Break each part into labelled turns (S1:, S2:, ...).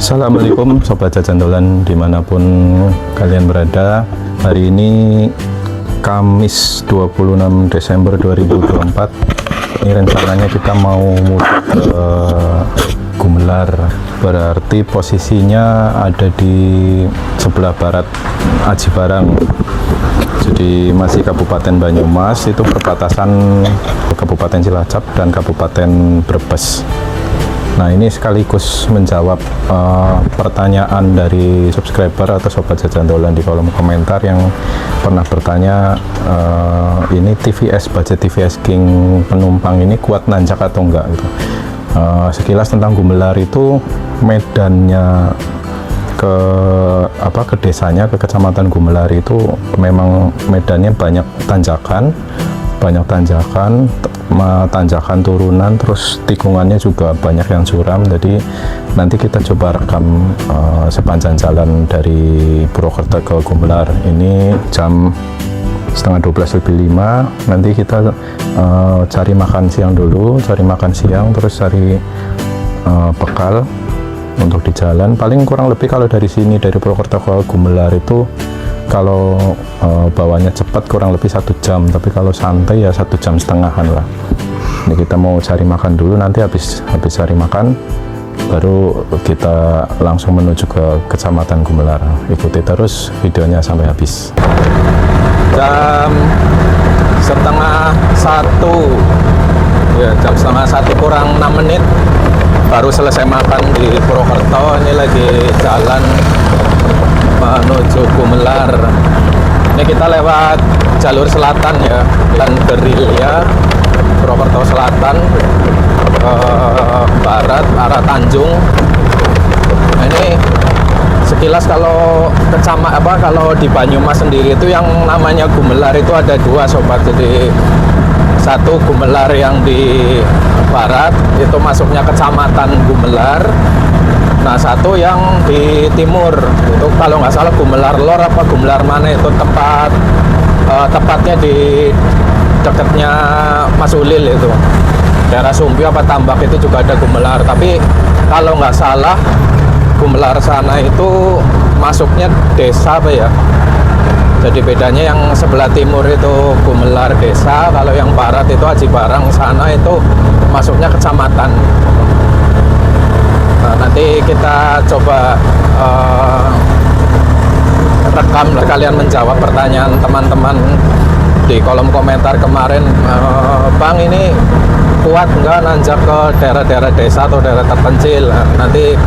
S1: Assalamualaikum Sobat Jajandolan dimanapun kalian berada. Hari ini Kamis 26 Desember 2024. Ini rencananya kita mau mudik ke Gumelar, berarti posisinya ada di sebelah barat Aji Barang. Jadi masih Kabupaten Banyumas, itu perbatasan Kabupaten Cilacap dan Kabupaten Brebes. Nah, ini sekaligus menjawab pertanyaan dari subscriber atau Sobat Jajandolan di kolom komentar yang pernah bertanya, ini TVS, budget TVS King penumpang ini kuat nanjak atau enggak gitu. Sekilas tentang Gumelar itu, medannya ke desanya, ke kecamatan Gumelar itu memang medannya banyak tanjakan, tanjakan turunan, terus tikungannya juga banyak yang curam. Jadi nanti kita coba rekam sepanjang jalan dari Purwokerto ke Gumelar. Ini jam setengah 12 lebih 5. Nanti kita cari makan siang dulu, terus cari bekal untuk di jalan. Paling kurang lebih kalau dari sini, dari Purwokerto ke Gumelar itu, kalau bawanya cepat kurang lebih 1 jam, tapi kalau santai ya 1,5 jam lah. Ini kita mau cari makan dulu, nanti habis cari makan baru kita langsung menuju ke kecamatan Gumelar. Ikuti terus videonya sampai habis. Jam setengah 1 ya, jam setengah 1 kurang 6 menit baru selesai makan di Purwokerto. Ini lagi jalan menuju Gumelar. Ini kita lewat jalur selatan ya, dan Gerilya, Purwokerto Selatan ke barat arah Tanjung. Nah, ini sekilas kalau kalau di Banyumas sendiri itu yang namanya Gumelar itu ada 2 sobat. Jadi satu Gumelar yang di barat itu masuknya kecamatan Gumelar. Nah, satu yang di timur itu kalau nggak salah Gumelar Lor apa Gumelar mana itu tepatnya di dekatnya Mas Ulil itu, daerah Sumbi apa Tambak itu juga ada Gumelar. Tapi kalau nggak salah Gumelar sana itu masuknya desa apa ya. Jadi bedanya yang sebelah timur itu Gumelar desa, kalau yang barat itu Aji Barang sana itu masuknya kecamatan. Nah, nanti kita coba rekam kalian menjawab pertanyaan teman-teman di kolom komentar kemarin. Bang, ini kuat nggak nanjak ke daerah-daerah desa atau daerah terpencil? Nah, nanti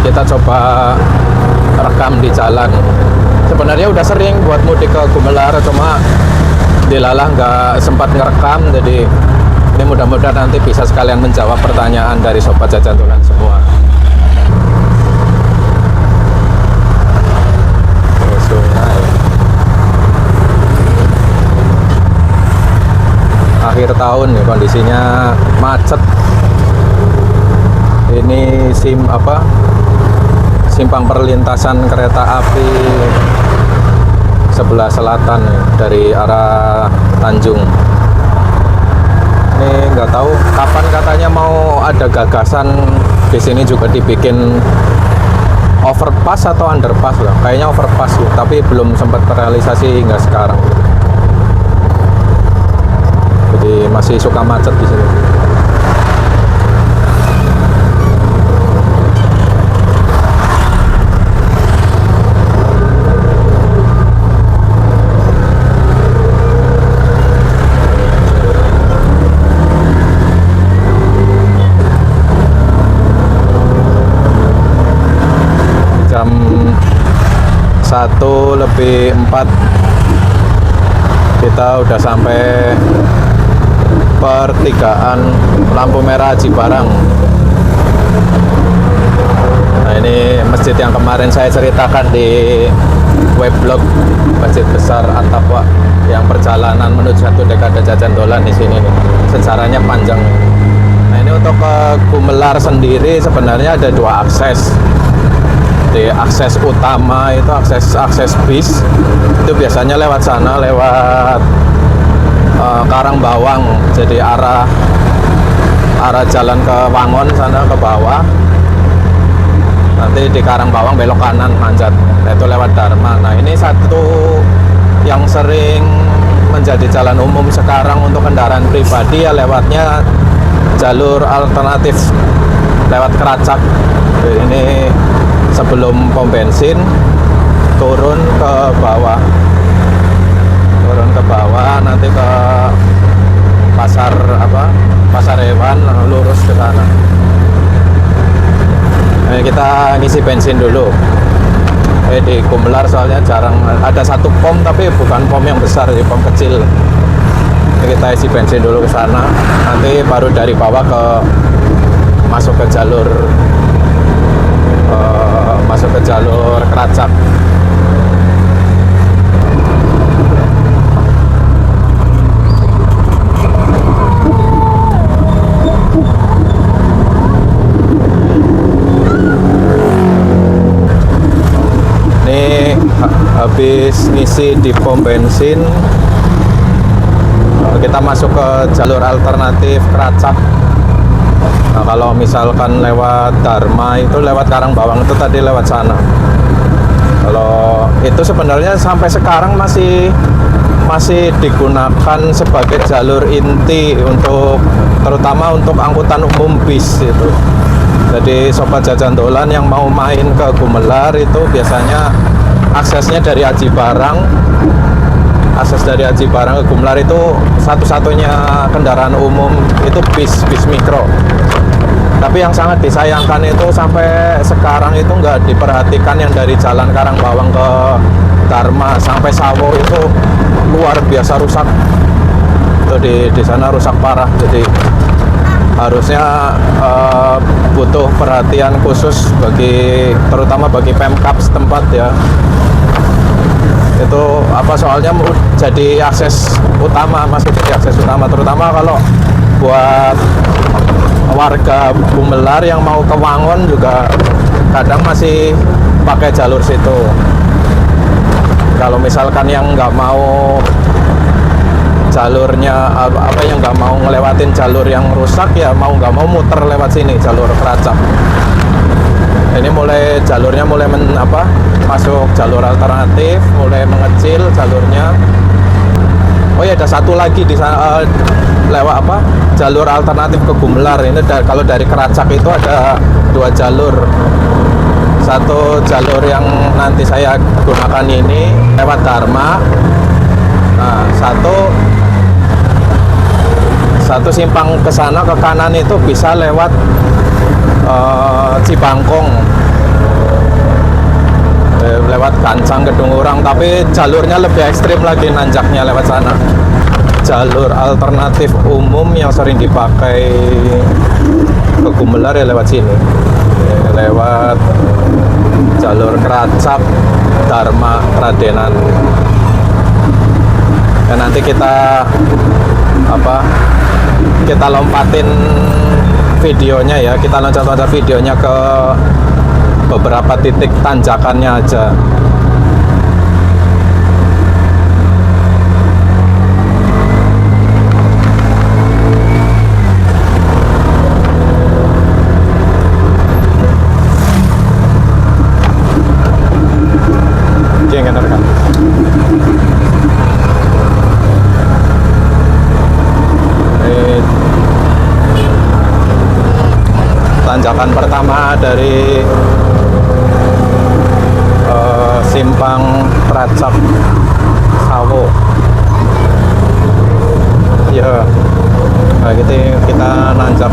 S1: kita coba rekam di jalan. Sebenarnya udah sering buat mudik ke Gumelar, cuma dilalah nggak sempat ngerekam. Jadi ini mudah-mudahan nanti bisa sekalian menjawab pertanyaan dari Sobat Jajandolan semua. Akhir tahun ya, kondisinya macet. Ini simpang perlintasan kereta api sebelah selatan ya, dari arah Tanjung. Ini nggak tahu kapan katanya mau ada gagasan di sini juga dibikin overpass atau underpass lah. Kayaknya overpass ya, tapi belum sempat terrealisasi hingga sekarang. Jadi masih suka macet di sini. Jam 1:04 kita udah sampai pertigaan lampu merah Aji Barang. Nah, ini masjid yang kemarin saya ceritakan di weblog Masjid Besar At-Taqwa, yang perjalanan menuju 1 dekade Jajandolan di sini nih. Sejarahnya panjang. Nah, ini untuk ke Gumelar sendiri sebenarnya ada 2 akses. Di akses utama itu akses bis, itu biasanya lewat sana, lewat Karangbawang. Jadi arah jalan ke Wangon sana ke bawah. nanti di Karangbawang belok kanan manjat, itu lewat Dharma. Nah ini satu yang sering menjadi jalan umum sekarang untuk kendaraan pribadi ya, lewatnya jalur alternatif lewat Keracak. Ini sebelum pom bensin turun ke bawah, nanti ke pasar hewan, lurus ke sana. Nah, kita ngisi bensin dulu di Gumelar, soalnya jarang ada satu pom, tapi bukan pom yang besar, ya pom kecil. Kita isi bensin dulu ke sana, nanti baru dari bawah masuk ke jalur Keracak. Ini habis ngisi di pom bensin, kita masuk ke jalur alternatif Keracak. Nah, kalau misalkan lewat Dharma itu lewat Karangbawang, itu tadi lewat sana. Kalau itu sebenarnya sampai sekarang masih digunakan sebagai jalur inti terutama untuk angkutan umum bis itu. Jadi sobat jajan dolan yang mau main ke Gumelar itu biasanya aksesnya dari Aji Barang. Akses dari Aji Barang ke Gumelar itu satu-satunya kendaraan umum itu bis mikro. Tapi yang sangat disayangkan itu sampai sekarang itu nggak diperhatikan yang dari jalan Karangbawang ke Dharma sampai Sawo itu luar biasa rusak. Itu di sana rusak parah. Jadi harusnya butuh perhatian khusus terutama bagi Pemkab setempat ya. Itu soalnya jadi akses utama, masih jadi akses utama, terutama kalau buat warga Gumelar yang mau ke Wangon juga kadang masih pakai jalur situ. Kalau misalkan yang nggak mau jalurnya yang nggak mau ngelewatin jalur yang rusak ya mau nggak mau muter lewat sini jalur Keracak. Ini jalurnya mulai masuk jalur alternatif, mulai mengecil jalurnya. Oh ya, ada satu lagi di sana lewat jalur alternatif ke Gumelar. Ini kalau dari Keracak itu ada 2 jalur. Satu jalur yang nanti saya gunakan ini lewat Dharma. Nah, satu simpang ke sana ke kanan itu bisa lewat Cibangkong, lewat Gancang Kedungurang, tapi jalurnya lebih ekstrim lagi nanjaknya lewat sana. Jalur alternatif umum yang sering dipakai ke Gumelar ya lewat sini, lewat jalur Keracak, Dharma, Radenan. Dan nanti kita lompatin videonya ya, kita loncat-loncat videonya ke beberapa titik tanjakannya aja. Oke, nggak kan? Tanjakan pertama dari simpang Keracak Sawo ya. Nah, kita nanjak.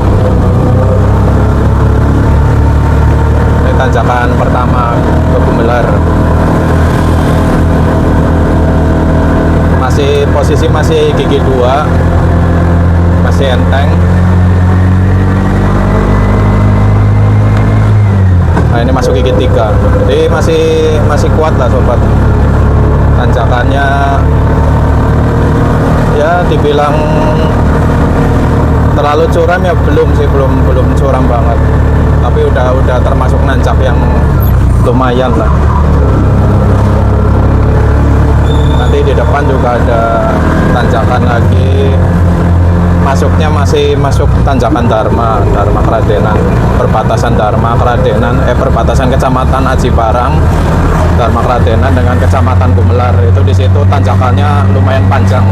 S1: Ini tanjakan pertama ke Gumelar. Posisi masih gigi 2, masih enteng. Nah, ini masuk gigi 3, jadi masih kuat lah sobat. Tanjakannya ya dibilang terlalu curam ya belum curam banget, tapi udah termasuk nanjak yang lumayan lah. Nanti di depan juga ada tanjakan lagi. masuknya masih masuk tanjakan Dharma Kradenan, perbatasan Dharma Kradenan, perbatasan Kecamatan Aji Barang, Dharma Kradenan dengan Kecamatan Gumelar. Itu di situ tanjakannya lumayan panjang.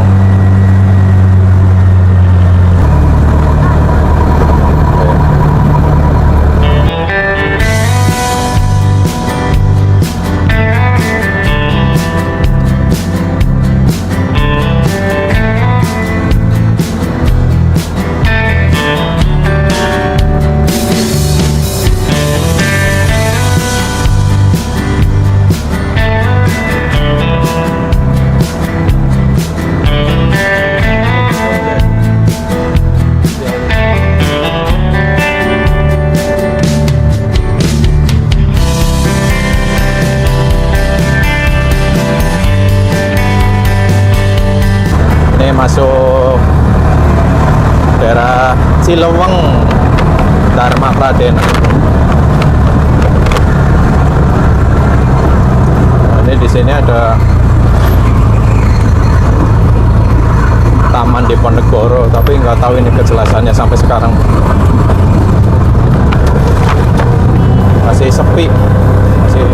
S1: Masuk daerah Cileweng, Dharma Kradenan. Ini di sini ada Taman Diponegoro, tapi nggak tahu ini kejelasannya sampai sekarang. Masih sepi, masih.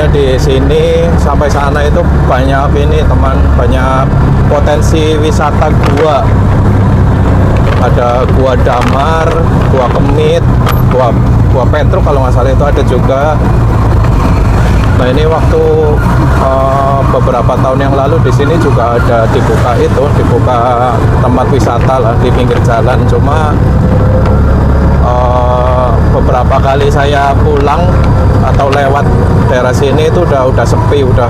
S1: Di sini sampai sana itu banyak ini teman, banyak potensi wisata gua. Ada Gua Damar, Gua Kemit, Gua Petruk kalau nggak salah itu ada juga. Nah ini waktu beberapa tahun yang lalu di sini juga ada dibuka tempat wisata lah di pinggir jalan. Cuma beberapa kali saya pulang atau lewat daerah sini itu udah sepi, udah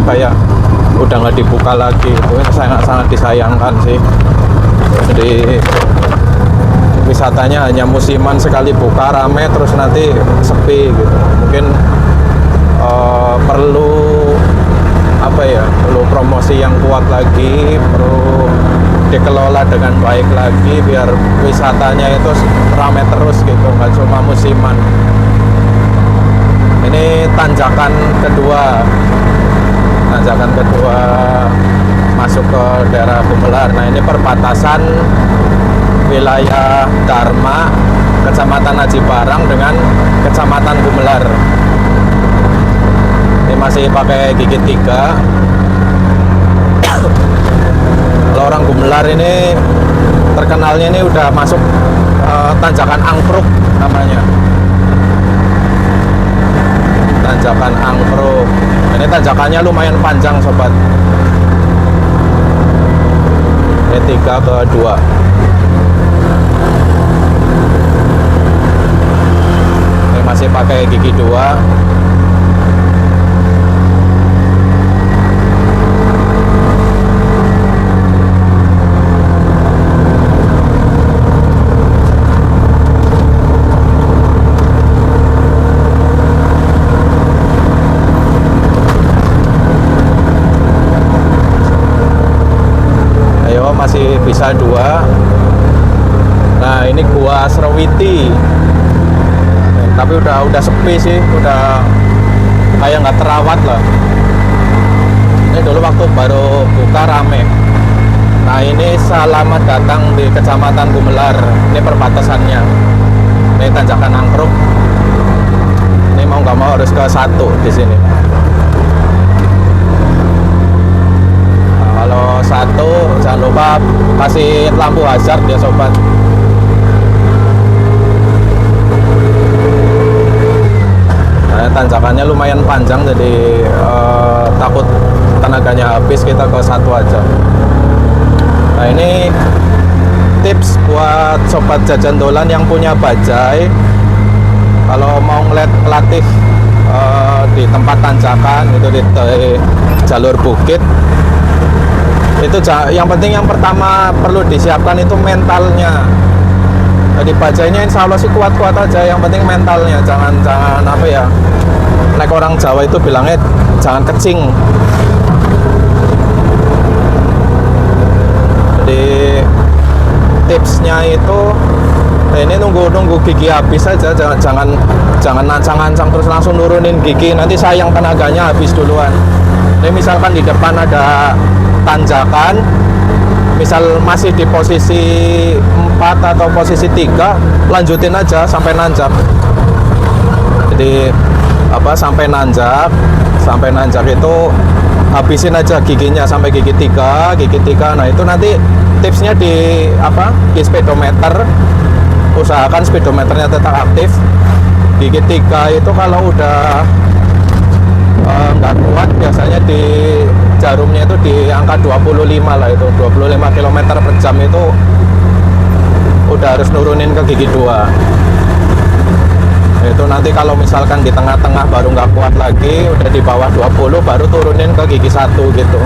S1: nggak dibuka lagi. Itu sangat disayangkan sih. Jadi wisatanya hanya musiman sekali buka rame terus nanti sepi gitu. Mungkin perlu perlu promosi yang kuat lagi, perlu dikelola dengan baik lagi biar wisatanya itu rame terus gitu, nggak cuma musiman. Ini tanjakan kedua masuk ke daerah Gumelar. Nah ini perbatasan wilayah Dharma Kecamatan Aji Barang dengan Kecamatan Gumelar. Ini masih pakai gigi 3. Kalau orang Gumelar ini terkenalnya ini udah masuk tanjakan Angpruk namanya. Tanjakan Angpruk. Ini tanjakannya lumayan panjang sobat. Ini 3 ke 2. Ini masih pakai gigi 2. Masih bisa 2. Nah ini Gua Srewiti, tapi udah sepi sih, udah kayak nggak terawat lah. Ini dulu waktu baru buka rame. Nah ini selamat datang di Kecamatan Gumelar. Ini perbatasannya. Ini tanjakan Angkruk. Ini mau nggak mau harus ke 1 di sini. Kalau 1 jangan lupa kasih lampu hazard ya sobat. Nah, tanjakannya lumayan panjang jadi takut tenaganya habis, kita ke 1 aja. Nah ini tips buat sobat jajan dolan yang punya bajai, kalau mau ngeliat latih di tempat tanjakan itu di jalur bukit, itu yang penting yang pertama perlu disiapkan itu mentalnya. Jadi bajainya insya Allah sih kuat-kuat aja, yang penting mentalnya. Jangan apa ya, like orang Jawa itu bilangnya jangan kecing. Jadi tipsnya itu ini nunggu gigi habis saja, jangan nancang-nancang terus langsung nurunin gigi, nanti sayang tenaganya habis duluan. Ini misalkan di depan ada tanjakan, misal masih di posisi 4 atau posisi 3, lanjutin aja sampai nanjak. Jadi sampai nanjak itu habisin aja giginya sampai gigi 3. Nah itu nanti tipsnya di speedometer, usahakan speedometernya tetap aktif. Gigi 3 itu kalau udah nggak kuat, biasanya di jarumnya itu di angka 25 lah, itu 25 km per jam itu udah harus nurunin ke gigi 2. Itu nanti kalau misalkan di tengah-tengah baru nggak kuat lagi, udah di bawah 20 baru turunin ke gigi 1 gitu.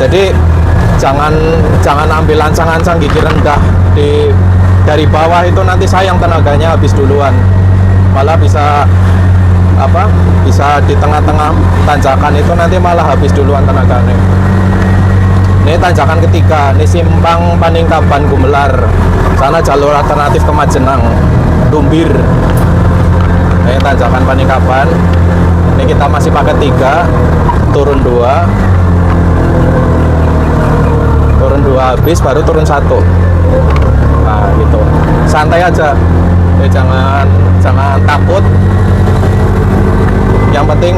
S1: Jadi jangan ambil ancang-ancang gigi rendah dari bawah, itu nanti sayang tenaganya habis duluan. Malah bisa di tengah-tengah tanjakan itu nanti malah habis duluan tenaganya. Ini tanjakan ketiga, ini simpang Paningkaban Gumelar, sana jalur alternatif ke Majenang, Tumbir. Ini tanjakan Paningkaban. Ini kita masih pakai 3, turun 2 habis baru turun 1. Nah gitu, santai aja, jangan takut. Yang penting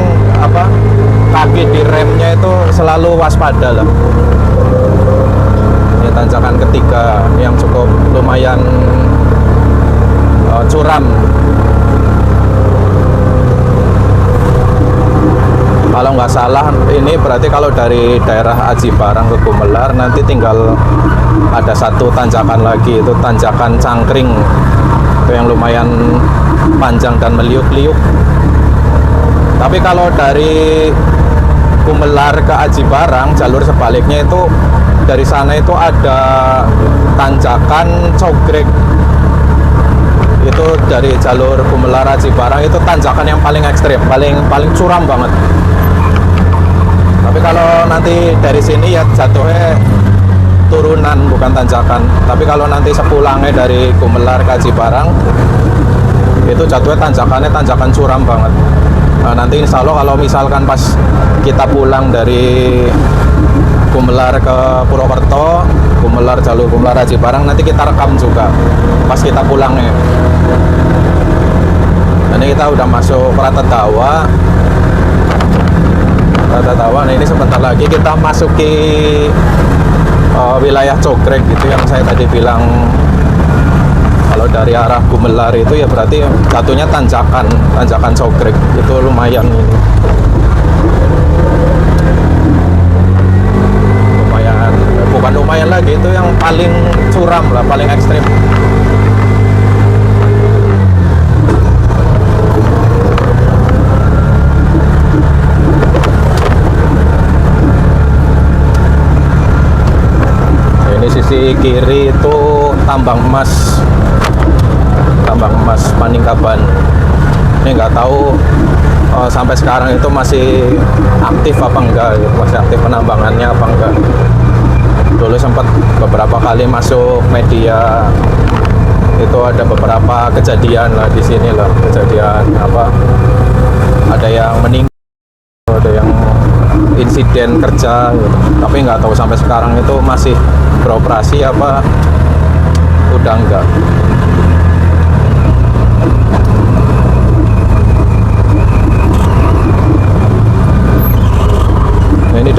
S1: kaki di remnya itu selalu waspada lah. Ini tanjakan ketiga yang cukup lumayan curam. Kalau nggak salah ini berarti kalau dari daerah Aji Barang ke Gumelar nanti tinggal ada satu tanjakan lagi, itu tanjakan Cangkring, itu yang lumayan panjang dan meliuk-liuk. Tapi kalau dari Gumelar ke Aji Barang jalur sebaliknya itu, dari sana itu ada tanjakan Cogrek. Itu dari jalur Gumelar Aji Barang itu tanjakan yang paling ekstrim, paling curam banget. Tapi kalau nanti dari sini ya jatuhnya turunan bukan tanjakan. Tapi kalau nanti sepulangnya dari Gumelar ke Aji Barang itu jatuhnya tanjakan curam banget. Nah, nanti insya Allah kalau misalkan pas kita pulang dari Gumelar ke Purwokerto, jalur Gumelar Aji Barang, nanti kita rekam juga pas kita pulangnya. Ini kita udah masuk Pratatawa. Nah ini sebentar lagi kita masuki wilayah Cogrek gitu yang saya tadi bilang. Kalau dari arah Gumelar itu ya berarti satunya tanjakan Cogrek, itu lumayan ini. Bukan lumayan lagi, itu yang paling curam lah, paling ekstrim. Ini sisi kiri itu tambang emas Paningkaban. Ini nggak tahu sampai sekarang itu masih aktif apa enggak, masih aktif penambangannya apa enggak. Dulu sempat beberapa kali masuk media, itu ada beberapa kejadian lah di sini lah, kejadian ada yang meninggal, ada yang insiden kerja gitu. Tapi nggak tahu sampai sekarang itu masih beroperasi apa udah enggak. Ini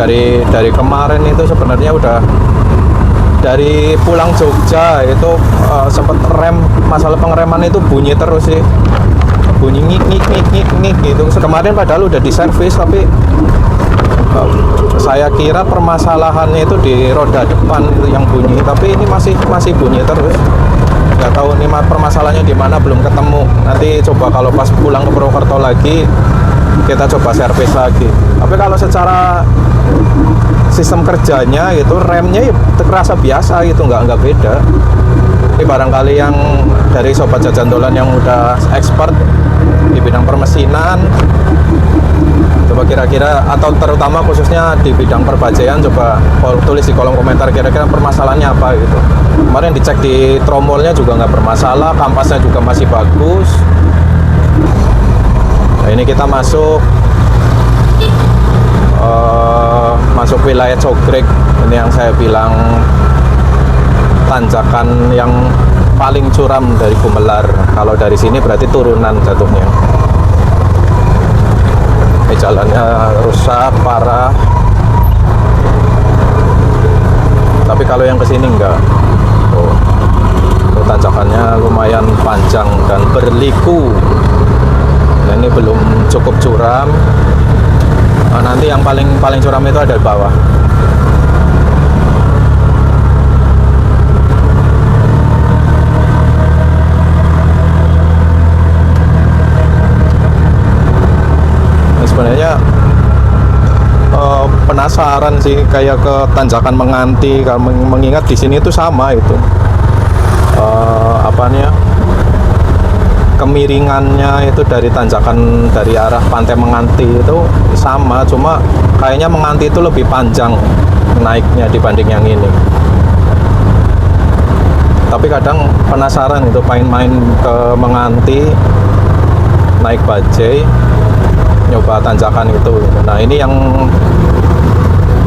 S1: dari kemarin itu sebenarnya udah dari pulang Jogja itu sempat masalah pengereman itu bunyi terus sih, bunyi ngik gitu. Kemarin padahal udah diservis, tapi saya kira permasalahannya itu di roda depan itu yang bunyi, tapi ini masih bunyi terus. Nggak tahu ini permasalahannya di mana, belum ketemu. Nanti coba kalau pas pulang ke Purwokerto lagi kita coba servis lagi. Tapi kalau secara sistem kerjanya itu remnya ya terasa biasa gitu, nggak beda. Ini barangkali yang dari sobat jajan dolan yang udah expert di bidang permesinan Coba kira-kira, atau terutama khususnya di bidang perbajaian, coba tulis di kolom komentar kira-kira permasalahannya apa gitu. Kemarin dicek di tromolnya juga nggak bermasalah, kampasnya juga masih bagus. Nah, ini kita masuk wilayah Cogrek. Ini yang saya bilang tanjakan yang paling curam dari Gumelar. Kalau dari sini berarti turunan jatuhnya. Ini jalannya rusak parah. Tapi kalau yang kesini enggak. Oh, tanjakannya lumayan panjang dan berliku. Nah, ini belum cukup curam. Nah, nanti yang paling curam itu ada di bawah. Sebenarnya penasaran sih kayak ke tanjakan Menganti, kalau mengingat di sini itu sama itu kemiringannya itu dari tanjakan dari arah Pantai Menganti itu sama, cuma kayaknya Menganti itu lebih panjang naiknya dibanding yang ini. Tapi kadang penasaran itu main-main ke Menganti naik bajai, nyoba tanjakan itu. Nah, ini yang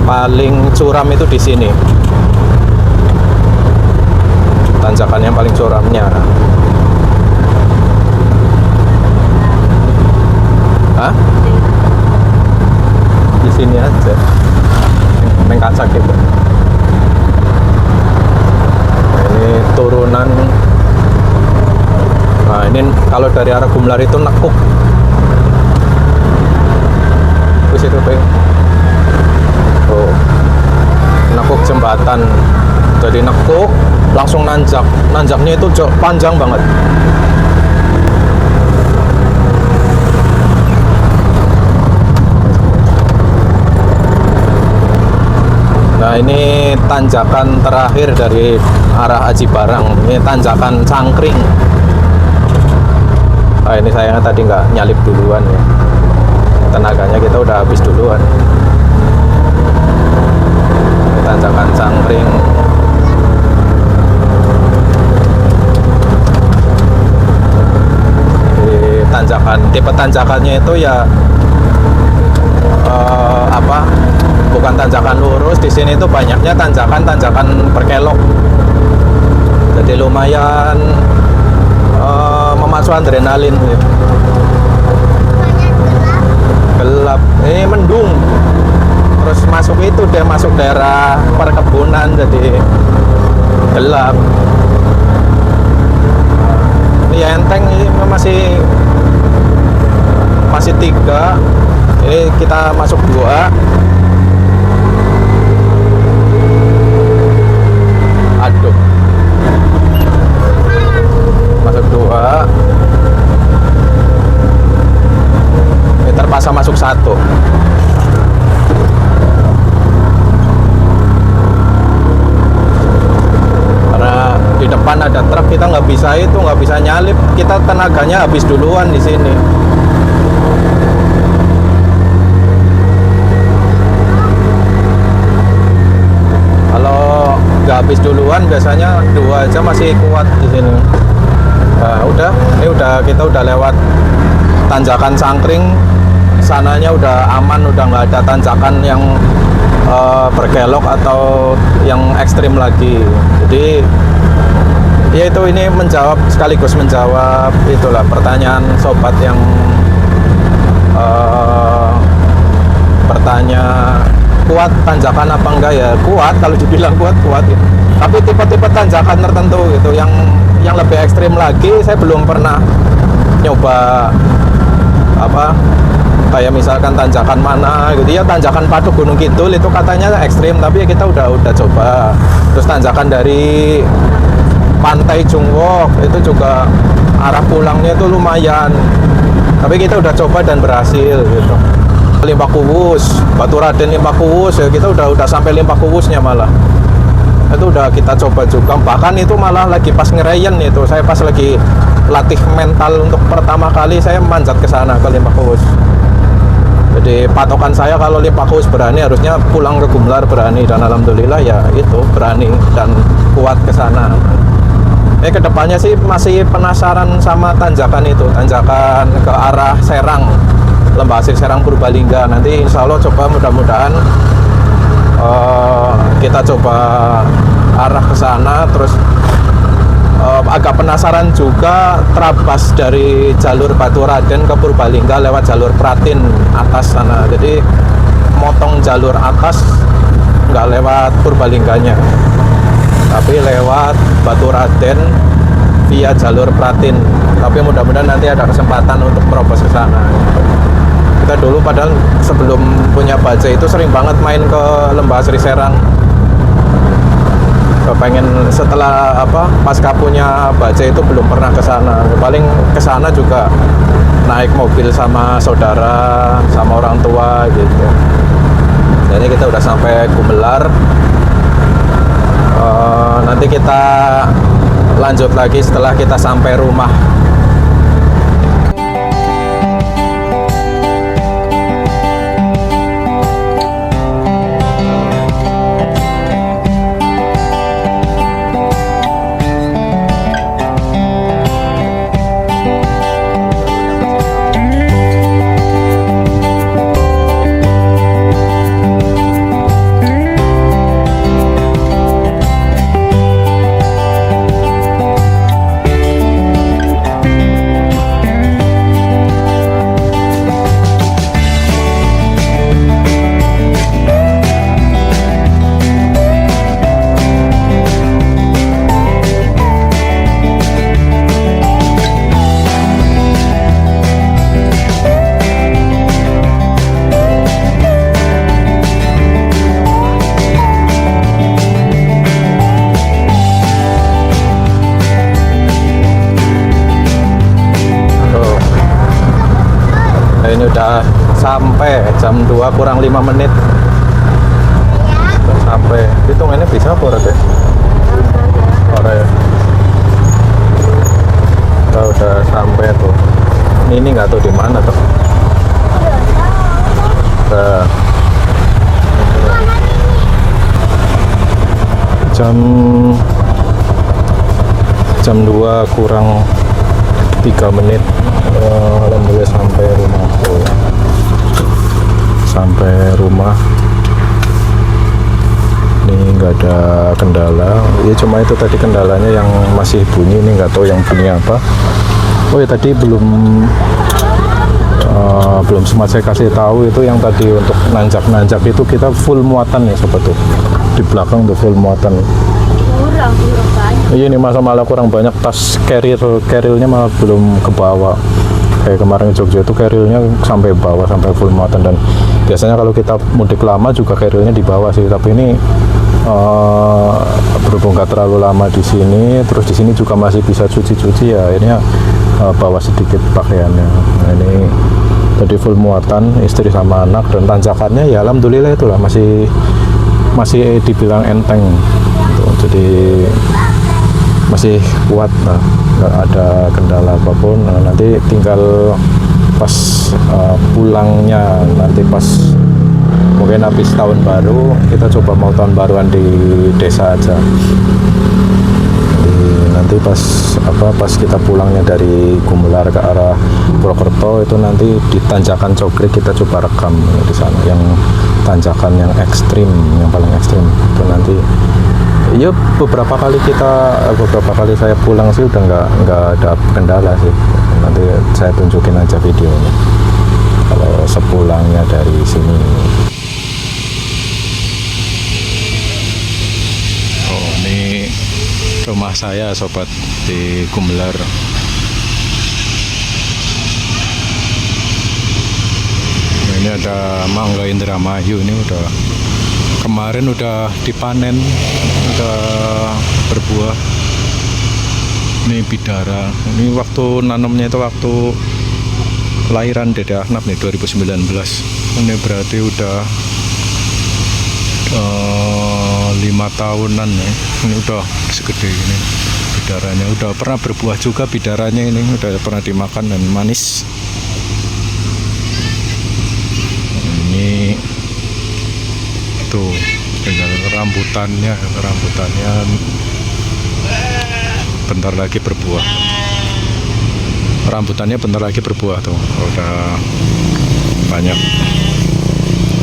S1: paling curam itu di sini. Tanjakan yang paling curamnya. Hah? Di sini aja. Mengkacak gitu. Nah, ini turunan. Nah, ini kalau dari arah Gumelar itu nekuk. Itu oh, nekuk jembatan, jadi nekuk langsung nanjaknya itu panjang banget. Nah, ini tanjakan terakhir dari arah Aji Barang, ini tanjakan Cangkring. Nah, ini sayangnya tadi nggak nyalip duluan ya, tenaganya kita udah habis duluan. Tanjakan Cangkring. Di tanjakan, tipe tanjakannya itu ya bukan tanjakan lurus. Di sini itu banyaknya tanjakan berkelok. Jadi lumayan memacu adrenalin gitu. Gelap, ini mendung, terus masuk itu deh, masuk daerah perkebunan, jadi gelap. Ini enteng, ini masih 3. Ini kita masuk 2. Aduh, masuk 2. Ini terpaksa masuk 1. Karena di depan ada truk, kita nggak bisa nyalip, kita tenaganya habis duluan di sini. Kalau nggak habis duluan biasanya 2 aja masih kuat di sini. Nah, kita udah lewat tanjakan Cangkring, sananya udah aman, udah nggak ada tanjakan yang berkelok atau yang ekstrim lagi. Jadi ya itu, ini sekaligus menjawab itulah pertanyaan sobat yang bertanya kuat tanjakan apa enggak. Ya kuat, kalau dibilang kuat ya. Tapi tipe-tipe tanjakan tertentu gitu yang lebih ekstrim lagi saya belum pernah nyoba. Kayak misalkan tanjakan mana gitu ya, tanjakan Patuk Gunung Kidul itu katanya ekstrim, tapi ya kita udah coba. Terus tanjakan dari Pantai Jungwok itu juga arah pulangnya itu lumayan, tapi kita udah coba dan berhasil gitu. Limbah Kuwus, Batu Raden Limbah Kuwus ya, kita udah sampai Limbah Kuwusnya, malah itu udah kita coba juga. Bahkan itu malah lagi pas ngerayen itu, saya pas lagi latih mental untuk pertama kali saya manjat ke sana, ke Limbah Kuwus. Jadi patokan saya kalau Limpakus berani harusnya pulang ke Gumelar berani, dan alhamdulillah ya itu berani dan kuat ke sana. Kedepannya sih masih penasaran sama tanjakan itu, tanjakan ke arah Serang, Lembah Asir Serang Purbalingga. Nanti insya Allah coba mudah-mudahan kita coba arah ke sana. Terus agak penasaran juga terabas dari jalur Baturaden ke Purbalingga lewat jalur Pratin atas sana. Jadi motong jalur atas, nggak lewat Purbalingganya, tapi lewat Baturaden via jalur Pratin. Tapi mudah-mudahan nanti ada kesempatan untuk terobos ke sana. Kita dulu padahal sebelum punya bajai itu sering banget main ke Lembah Asri Serang. Pengen setelah pasca punya bajai itu belum pernah ke sana. Paling ke sana juga naik mobil sama saudara, sama orang tua gitu. Jadi kita udah sampai Gumelar. Nanti kita lanjut lagi setelah kita sampai rumah. Ini udah sampai jam 2 kurang 5 menit. Udah sampai. Hitungannya bisa apa ya? Ora ya. Kita udah sampai tuh. Ini nggak tahu di mana tuh. Jam 2 kurang 3 menit. Alhamdulillah sampai rumah. Sampai rumah ini nggak ada kendala ya, cuma itu tadi kendalanya yang masih bunyi. Ini nggak tahu yang bunyi apa. Oh ya, tadi belum sempat saya kasih tahu itu yang tadi untuk nanjak itu kita full muatan ya sobat tuh, di belakang tuh full muatan. Iya, ini malah kurang banyak. Tas carrier-nya malah belum ke bawah. Kayak kemarin Jogja itu carrier-nya sampai bawah, sampai full muatan. Dan biasanya kalau kita mudik lama juga carrier-nya di bawah sih, tapi ini berhubung gak terlalu lama di sini, terus di sini juga masih bisa cuci-cuci ya, akhirnya bawa sedikit pakaiannya. Nah, ini tadi full muatan, istri sama anak. Dan tanjakannya ya alhamdulillah itulah masih dibilang enteng gitu. Jadi masih kuat, nggak ada kendala apapun. Nah, nanti tinggal pas pulangnya, nanti pas mungkin habis tahun baru, kita coba mau tahun baruan di desa aja. Jadi nanti pas kita pulangnya dari Gumelar ke arah Purwokerto itu, nanti di tanjakan Cokrik kita coba rekam di sana, yang tanjakan yang ekstrim, yang paling ekstrim itu nanti. Iya, beberapa kali saya pulang sih udah nggak ada kendala sih. Nanti saya tunjukin aja videonya kalau sepulangnya dari sini. Oh, ini rumah saya sobat di Gumelar. Nah, ini ada mangga Indramayu, ini kemarin udah dipanen, udah berbuah. Ini bidara. Ini waktu nanamnya itu waktu lahiran Dede Ahnaf nih, 2019. Ini berarti udah 5 tahunan ya. Ini udah segede ini bidaranya. Udah pernah berbuah juga bidaranya, ini udah pernah dimakan dan manis. rambutannya bentar lagi berbuah. Rambutannya bentar lagi berbuah tuh, udah banyak.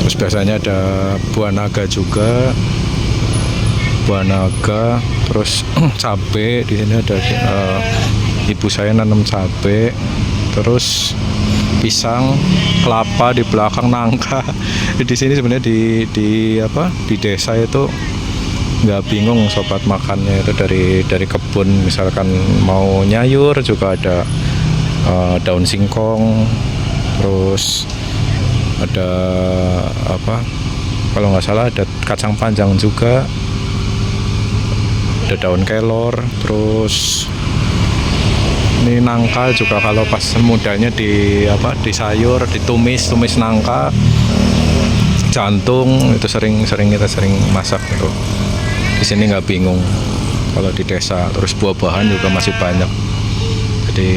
S1: Terus biasanya ada buah naga juga, buah naga, terus cabe. Di sini ada ibu saya nanam cabe, terus pisang, kelapa di belakang, nangka. Di sini sebenarnya di desa itu nggak bingung sobat makannya itu dari kebun. Misalkan mau nyayur juga ada daun singkong, terus ada kalau nggak salah ada kacang panjang juga, ada daun kelor, terus ini nangka juga kalau pas mudanya di sayur, ditumis nangka, jantung itu kita sering masak itu. Di sini nggak bingung kalau di desa. Terus buah-buahan juga masih banyak. Jadi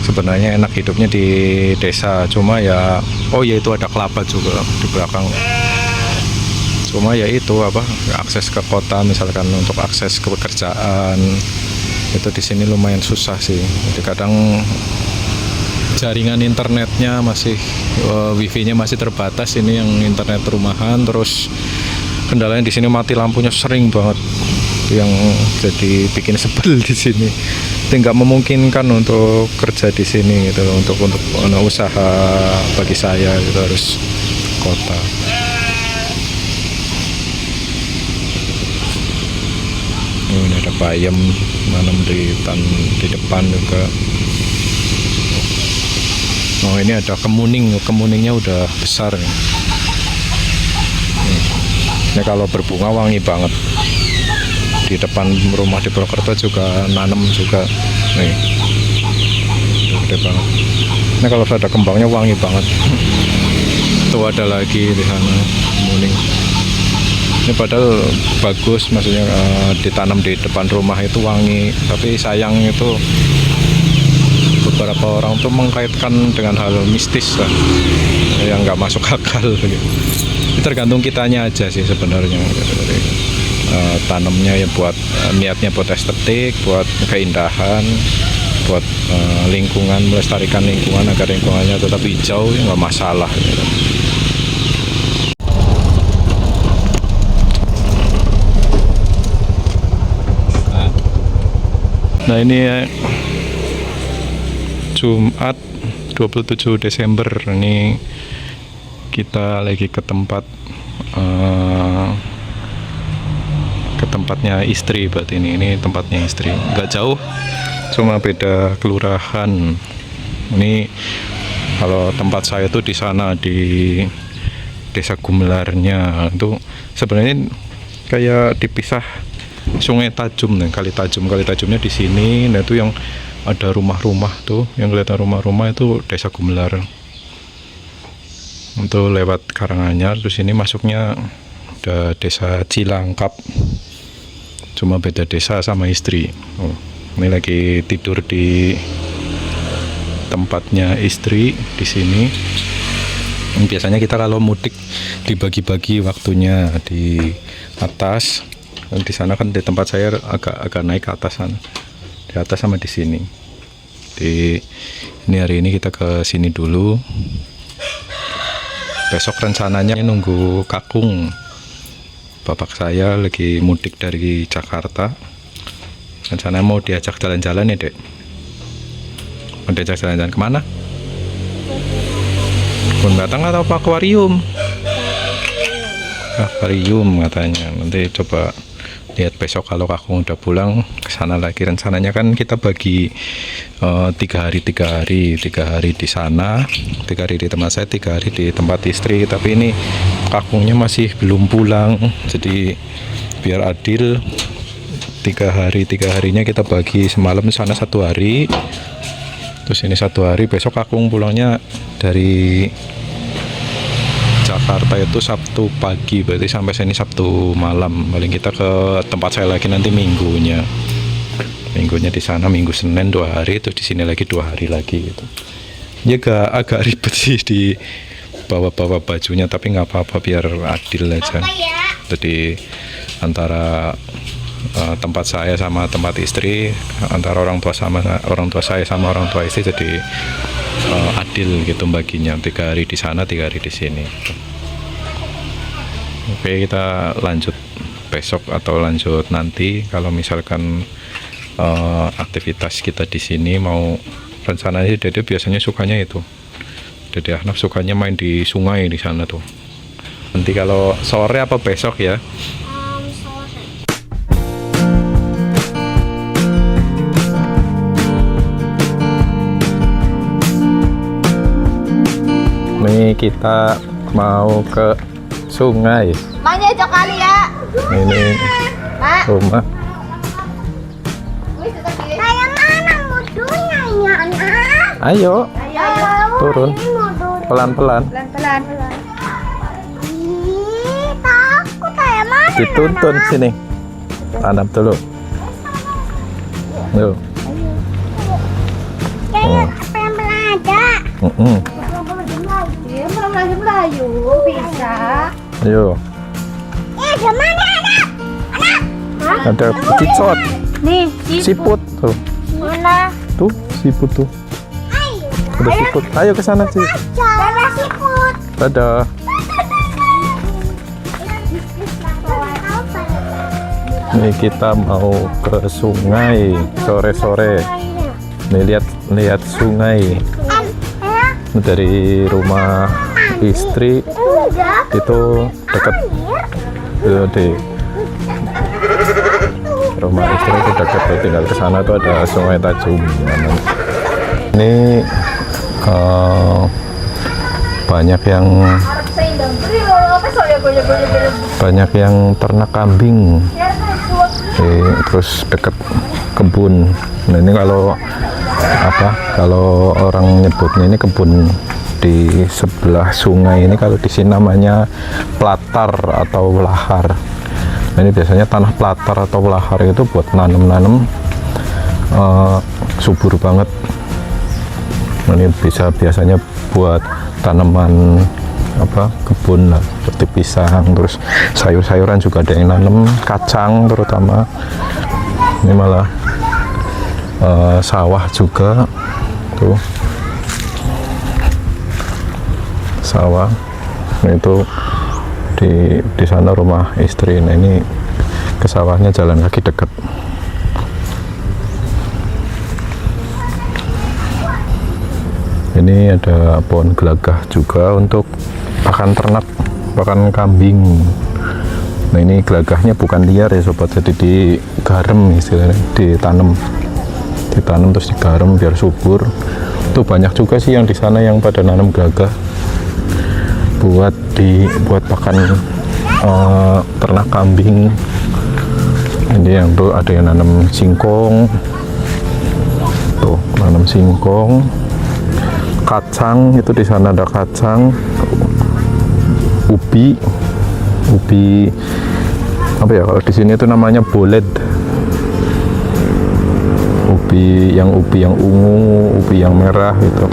S1: sebenarnya enak hidupnya di desa. Cuma ya itu ada kelapa juga di belakang. Cuma ya itu akses ke kota, misalkan untuk akses ke pekerjaan itu di sini lumayan susah sih. Jadi kadang jaringan internetnya masih wifi-nya masih terbatas. Ini yang internet rumahan. Terus kendalanya di sini mati lampunya sering banget, yang jadi bikin sebel di sini. Itu nggak memungkinkan untuk kerja di sini gitu, untuk usaha bagi saya gitu, harus kota. Ini ada bayam nanam di depan juga. Ini ada kemuningnya udah besar nih. Ini kalau berbunga wangi banget. Di depan rumah di Purwokerto juga nanam juga. Nih, gede banget. Ini kalau ada kembangnya wangi banget. Tuh ada lagi di sana kemuning. Ini padahal bagus, maksudnya ditanam di depan rumah itu wangi, tapi sayang itu beberapa orang tuh mengkaitkan dengan hal mistis lah, yang nggak masuk akal gitu. Tergantung kitanya aja sih sebenarnya. Jadi, tanamnya ya buat niatnya buat estetik, buat keindahan, buat lingkungan, melestarikan lingkungan agar lingkungannya tetap hijau, ya nggak masalah gitu. Nah ini Jumat 27 Desember ini kita lagi ke tempatnya istri. Berarti ini tempatnya istri, nggak jauh, cuma beda kelurahan. Ini kalau tempat saya tuh di sana di Desa Gumelarnya itu sebenarnya kayak dipisah Sungai Tajum nih, Kali Tajumnya di sini. Nah itu yang ada rumah-rumah tuh, yang kelihatan rumah-rumah itu Desa Gumelar. Untuk lewat Karanganyar, terus ini masuknya ada Desa Cilangkap. Cuma beda desa sama istri. Ini lagi tidur di tempatnya istri di sini. Biasanya kita kalau mudik dibagi-bagi waktunya di atas. Di sana kan di tempat saya agak naik ke atas sana. Di atas sama di sini. Ini hari ini kita ke sini dulu. Besok rencananya nunggu kakung. Bapak saya lagi mudik dari Jakarta. Rencananya mau diajak jalan-jalan ya, Dek. Mau diajak jalan-jalan kemana? Kebun Batang atau akuarium? Akuarium katanya. Nanti coba lihat besok kalau kakung udah pulang ke sana lagi. Rencananya kan kita bagi 3 hari di sana, 3 hari di tempat saya, 3 hari di tempat istri. Tapi ini kakungnya masih belum pulang, jadi biar adil 3 harinya kita bagi. Semalam di sana 1 hari, terus ini 1 hari. Besok kakung pulangnya dari Jakarta itu Sabtu pagi, berarti sampai sini Sabtu malam. Paling kita ke tempat saya lagi nanti minggunya di sana, Minggu Senin 2 hari, terus di sini lagi 2 hari lagi gitu. Ya agak ribet sih di bawa-bawa bajunya, tapi nggak apa-apa, biar adil aja. Jadi antara tempat saya sama tempat istri, antara orang tua saya sama orang tua istri, jadi adil gitu baginya, 3 hari di sana 3 hari di sini. Oke, kita lanjut besok atau lanjut nanti kalau misalkan aktivitas kita di sini mau rencananya. Dede biasanya sukanya itu, Dede Ahnaf sukanya main di sungai di sana tuh. Nanti kalau sore apa besok ya? Nih kita mau ke sungai.
S2: Maknya aja kali ya.
S1: Ini rumah.
S2: Kayak mana mudunya ini anak?
S1: Ayo, turun. Pelan-pelan.
S2: Pelan-pelan. Ih, takut kayak mana?
S1: Dituntun sini. Tanam dulu. Yuk.
S2: Kayak pelan-pelan aja. Iya, Melayu bisa.
S1: Ayo.
S2: Gimana anak?
S1: Ada kicot.
S2: Nih,
S1: Siput tuh.
S2: Mana?
S1: Tuh, siput tuh. Ada siput. Ayo ke sana sih.
S2: Ada siput.
S1: Dadah. Nih kita mau ke sungai sore-sore. Nih lihat sungai. Dari rumah istri itu dekat di rumah istri itu dekat, tinggal ke sana tuh ada Sungai Tajum. Ini banyak yang ternak kambing, terus dekat kebun. Nah ini kalau orang nyebutnya ini kebun di sebelah sungai ini, kalau di sini namanya platar atau lahar. Nah, ini biasanya tanah platar atau lahar itu buat nanam subur banget. Nah, ini biasanya buat tanaman kebun lah, seperti pisang, terus sayur-sayuran juga ada yang nanam, kacang terutama. Ini malah sawah juga tuh, sawah. Nah, itu di sana rumah istri. Nah ini ke sawahnya jalan kaki dekat. Ini ada pohon gelagah juga untuk pakan ternak, pakan kambing. Nah ini gelagahnya bukan liar ya sobat, jadi digarem istilahnya, ditanam terus digarem biar subur. Itu banyak juga sih yang di sana yang pada nanam gelagah buat pakan ternak kambing. Ini yang tuh ada yang nanam singkong, tuh nanam singkong, kacang, itu di sana ada kacang, ubi apa ya kalau di sini itu namanya boled. Ubi yang ungu, ubi yang merah itu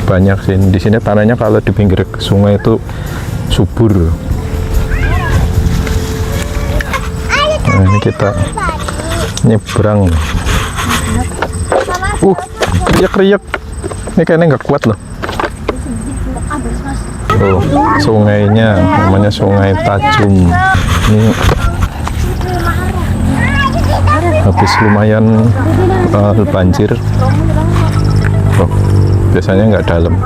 S1: banyak sih di sini. Tanahnya kalau di pinggir sungai itu subur. Nah, ini kita nyebrang. Riak-riak. Ini kayaknya nggak kuat loh. Oh, sungainya namanya Sungai Tajum. Ini habis lumayan banjir. Oh, biasanya nggak dalam.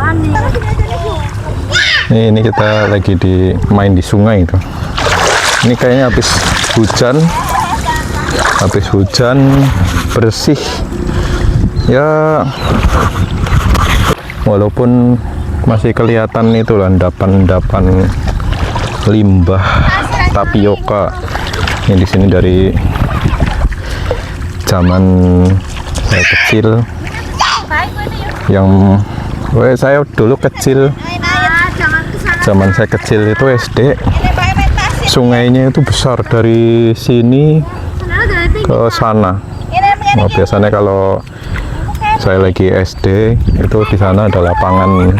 S1: Ini kita lagi main di sungai itu. Ini kayaknya habis hujan bersih ya, walaupun masih kelihatan itu endapan limbah tapioka. Ini di sini dari zaman saya kecil, saya dulu kecil, zaman saya kecil itu SD, sungainya itu besar dari sini ke sana. Nah, biasanya kalau saya lagi SD itu di sana ada lapangan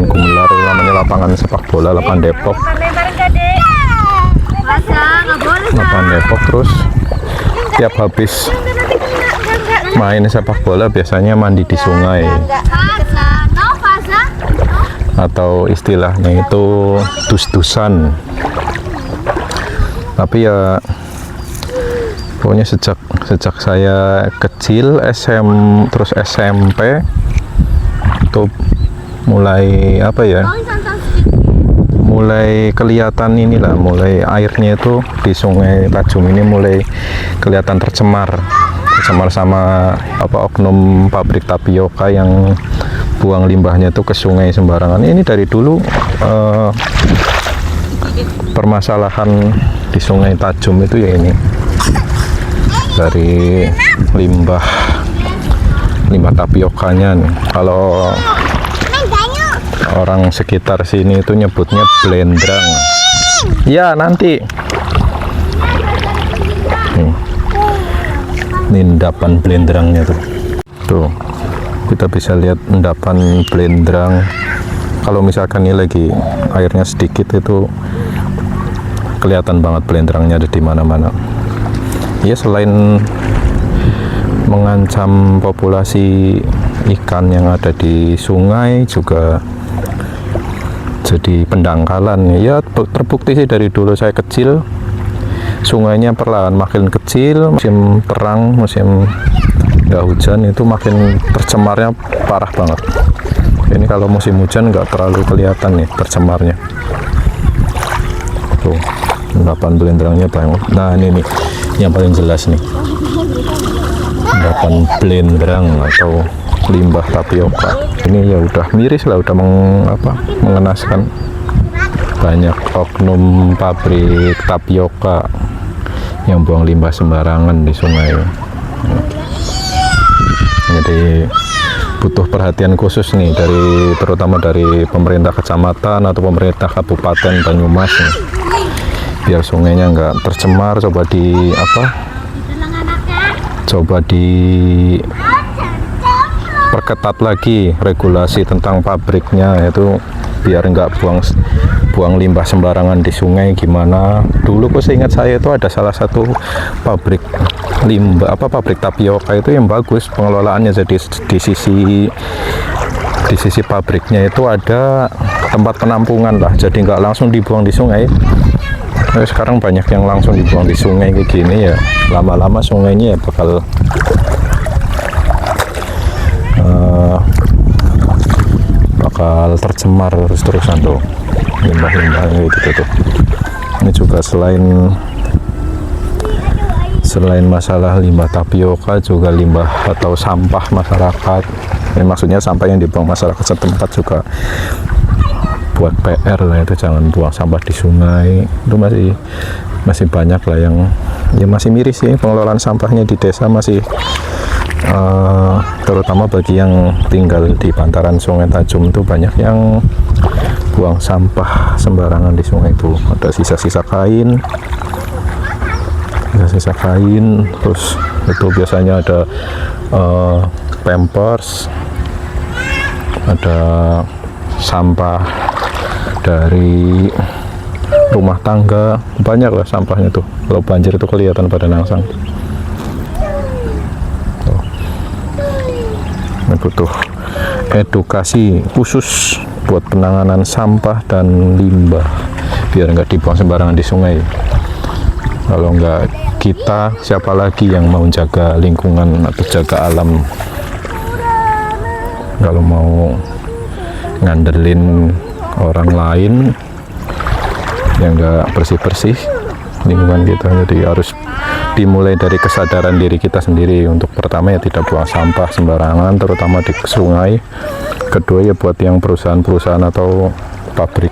S1: gumelar, namanya lapangan sepak bola, lapangan Depok. Lapangan Depok. Terus tiap habis main sepak bola biasanya mandi di sungai, atau istilahnya itu dus-dusan. Tapi ya pokoknya sejak saya kecil terus SMP itu mulai apa ya, mulai kelihatan inilah, mulai airnya itu di Sungai Tajum ini mulai kelihatan tercemar sama oknum pabrik tapioka yang buang limbahnya itu ke sungai sembarangan. Ini dari dulu permasalahan di Sungai Tajum itu ya ini, dari limbah tapiokanya nih. Kalau orang sekitar sini itu nyebutnya blendrang. Ya nanti ini endapan blendrangnya tuh kita bisa lihat endapan blendrang. Kalau misalkan ini lagi airnya sedikit itu kelihatan banget blendrangnya ada di mana-mana. Ya, selain mengancam populasi ikan yang ada di sungai, juga jadi pendangkalan. Ya, terbukti sih dari dulu saya kecil, sungainya perlahan makin kecil. Musim terang, musim nggak hujan itu makin tercemarnya parah banget. Ini kalau musim hujan nggak terlalu kelihatan nih tercemarnya. Tuh, endapan blendrangnya banyak. Nah, ini nih yang paling jelas nih, endapan blendrang atau limbah tapioka. Ini ya udah miris lah, udah mengenaskan. Banyak oknum pabrik tapioka yang buang limbah sembarangan di sungai. Jadi butuh perhatian khusus nih, terutama dari pemerintah kecamatan atau pemerintah kabupaten Banyumas nih, biar sungainya nggak tercemar. Coba perketat lagi regulasi tentang pabriknya, itu biar nggak buang limbah sembarangan di sungai. Gimana dulu kok seingat saya itu ada salah satu pabrik pabrik tapioka itu yang bagus pengelolaannya. Jadi di sisi pabriknya itu ada tempat penampungan lah, jadi nggak langsung dibuang di sungai. Sekarang banyak yang langsung dibuang di sungai kayak gini, ya lama-lama sungainya ya bakal tercemar terus-terusan tuh limbah-limbahnya gitu tuh. Ini juga selain masalah limbah tapioka, juga limbah atau sampah masyarakat. Ini maksudnya sampah yang dibuang masyarakat setempat juga buat PR lah, itu jangan buang sampah di sungai. Itu masih banyak lah yang ya masih miris sih pengelolaan sampahnya di desa, masih terutama bagi yang tinggal di bantaran Sungai Tajum itu banyak yang buang sampah sembarangan di sungai. Itu ada sisa-sisa kain, terus itu biasanya ada pampers, ada sampah dari rumah tangga, banyak lah sampahnya tuh. Kalau banjir itu kelihatan pada nangsang. Ini butuh edukasi khusus buat penanganan sampah dan limbah, biar nggak dibuang sembarangan di sungai. Kalau nggak kita, siapa lagi yang mau jaga lingkungan atau jaga alam? Kalau mau ngandelin orang lain yang nggak bersih-bersih lingkungan kita. Jadi harus dimulai dari kesadaran diri kita sendiri. Untuk pertama ya tidak buang sampah sembarangan, terutama di sungai. Kedua ya buat yang perusahaan-perusahaan atau pabrik,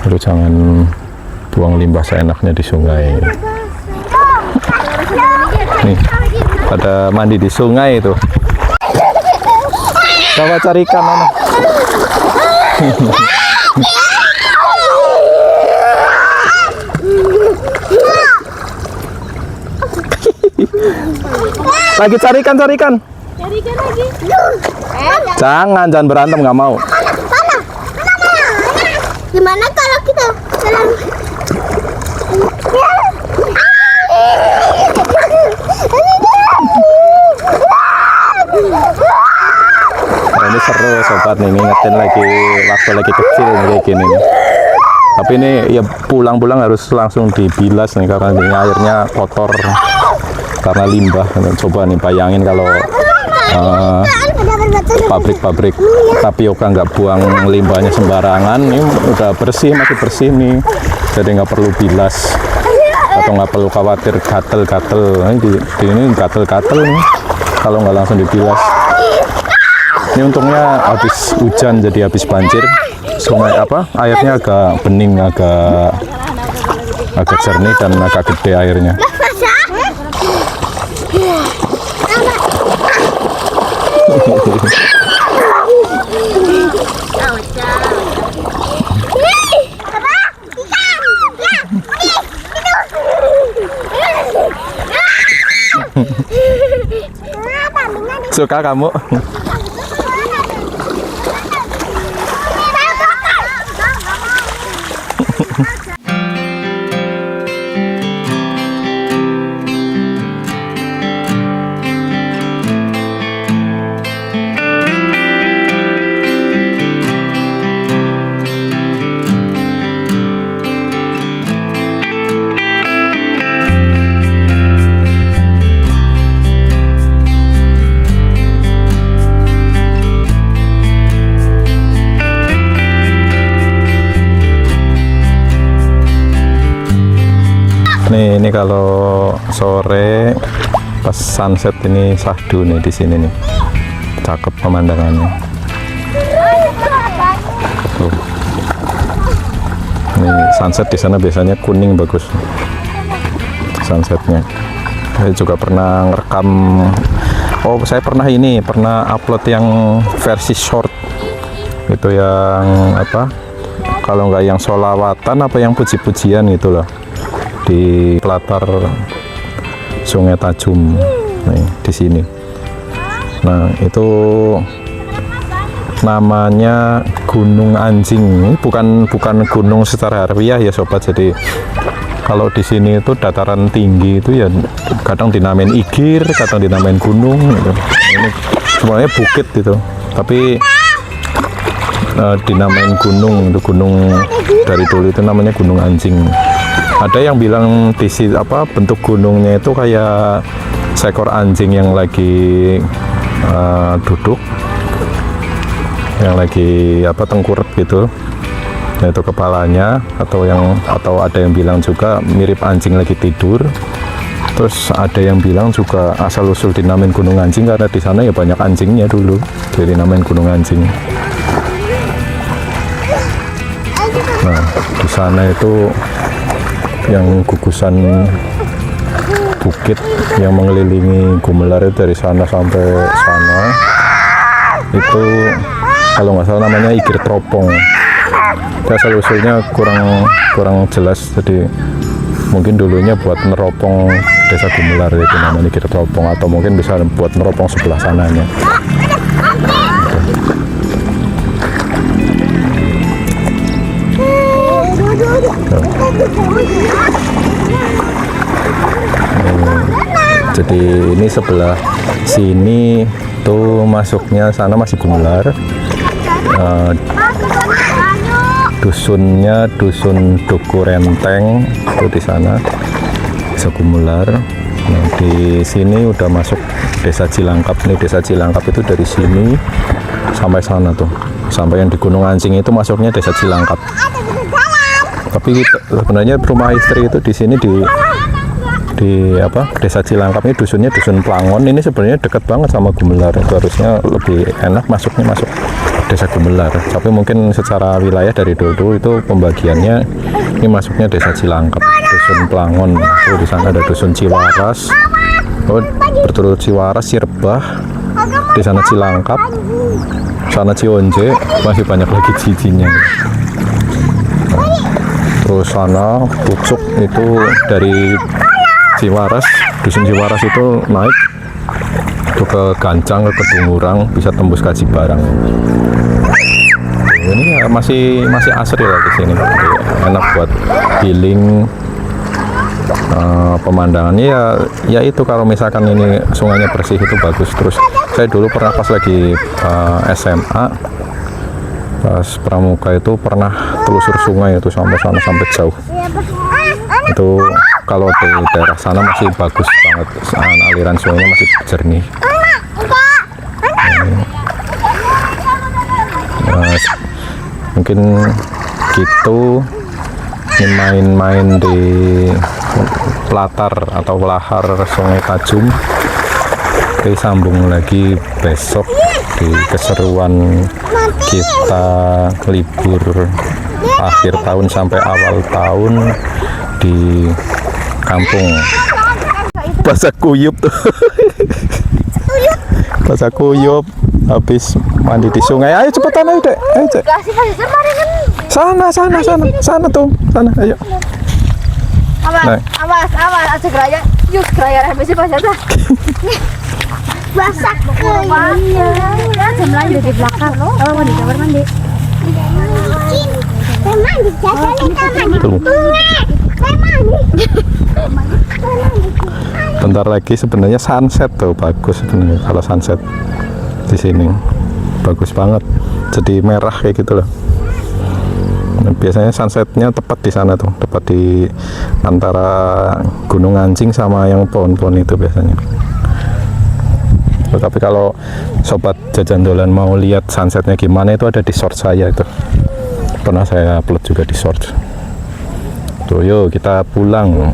S1: lu jangan buang limbah seenaknya di sungai. Nih, pada mandi di sungai itu. Coba carikan mana. Lagi carikan. Jangan berantem, nggak mau.
S2: Gimana kalau kita jalan?
S1: Nah, ini seru sobat nih, ngingetin lagi waktu lagi kecil nih, kayak gini nih. Tapi ini ya pulang-pulang harus langsung dibilas nih karena ini airnya kotor karena limbah. Coba nih bayangin kalau pabrik-pabrik tapioka nggak buang limbahnya sembarangan, ini udah bersih, masih bersih nih, jadi nggak perlu bilas atau nggak perlu khawatir gatel-gatel. Ini gatel-gatel nih kalau nggak langsung dibilas. Ini untungnya habis hujan jadi habis banjir, sungai airnya agak bening, agak jernih dan agak gede airnya. Suka kamu? Ini kalau sore pas sunset ini sahdu nih di sini nih, cakep pemandangannya. Tuh. Ini sunset di sana biasanya kuning bagus sunsetnya. Saya juga pernah ngerekam. Oh, saya pernah upload yang versi short itu, yang kalau nggak yang sholawatan yang puji-pujian gitu loh, di latar Sungai Tajum nih di sini. Nah, itu namanya Gunung Anjing. Ini bukan gunung secara harfiah ya sobat. Jadi kalau di sini itu dataran tinggi itu ya kadang dinamain igir, kadang dinamain gunung gitu. Ini sebenarnya bukit gitu, tapi dinamain gunung. Itu gunung dari dulu itu namanya Gunung Anjing. Ada yang bilang di bentuk gunungnya itu kayak seekor anjing yang lagi duduk, yang lagi tengkurap gitu. Nah, itu kepalanya, atau ada yang bilang juga mirip anjing lagi tidur. Terus ada yang bilang juga asal usul dinamain Gunung Anjing karena di sana ya banyak anjingnya dulu, jadi namain Gunung Anjing. Nah, di sana itu yang gugusan bukit yang mengelilingi Gumelar itu dari sana sampai sana itu kalau nggak salah namanya Igir Tropong. Asal usulnya kurang jelas, jadi mungkin dulunya buat neropong desa Gumelar itu namanya Igir Tropong, atau mungkin bisa buat neropong sebelah sananya. Jadi ini sebelah sini tuh masuknya sana masih Gumelar. Dusunnya dusun Duku Renteng itu di sana, desa Gumelar. Nah, di sini udah masuk desa Cilangkap. Nih desa Cilangkap itu dari sini sampai sana tuh, sampai yang di Gunung Anjing itu masuknya desa Cilangkap. Tapi sebenarnya rumah istri itu di sini di desa Cilangkap ini dusunnya dusun Plangon. Ini sebenarnya dekat banget sama Gumelar, itu harusnya lebih enak masuk desa Gumelar. Tapi mungkin secara wilayah dari dulu itu pembagiannya ini masuknya desa Cilangkap, dusun Plangon. Di sana ada dusun Ciwaras, betul Ciwaras, Sirbah, di sana Cilangkap, sana Cionje, masih banyak lagi cincinya. Terus sana Pucuk itu dari Ciwaras, dusun Ciwaras itu naik itu ke Gancang, ke Kedungurang, bisa tembus Kaji Barang. Ini ya masih asri lah di sini. Jadi, enak buat healing. Pemandangannya ya itu kalau misalkan ini sungainya bersih itu bagus. Terus saya dulu pernah pas lagi SMA, pas pramuka itu pernah telusur sungai itu sampai sana, sampai jauh. Itu kalau di daerah sana masih bagus banget, aliran sungainya masih jernih. Mungkin gitu, ini main-main di latar atau lahar Sungai Tajum. Oke, sambung lagi besok di keseruan kita libur akhir tahun sampai awal tahun di kampung Basakuyup tuh. Basakuyup habis mandi di sungai. Ayo cepetan ayo Dek, ayo Cek. Sana tuh, sana ayo.
S2: Awas, awas, aja geraya. Yuk geraya habis basah dah. Basah kayaknya. Jam lanjut di belakang. Oh, mandi kamar mandi. Mandi jaga di kamar mandi.
S1: Bentar lagi sebenarnya sunset tuh, bagus sebenarnya kalau sunset di sini. Bagus banget. Jadi merah kayak gitu loh. Biasanya sunsetnya tepat di sana tuh, tepat di antara Gunung Anjing sama yang pohon-pohon itu biasanya. Tapi kalau sobat jajandolan mau lihat sunsetnya gimana, itu ada di short saya itu, pernah saya upload juga di short tuh. Yuk kita pulang.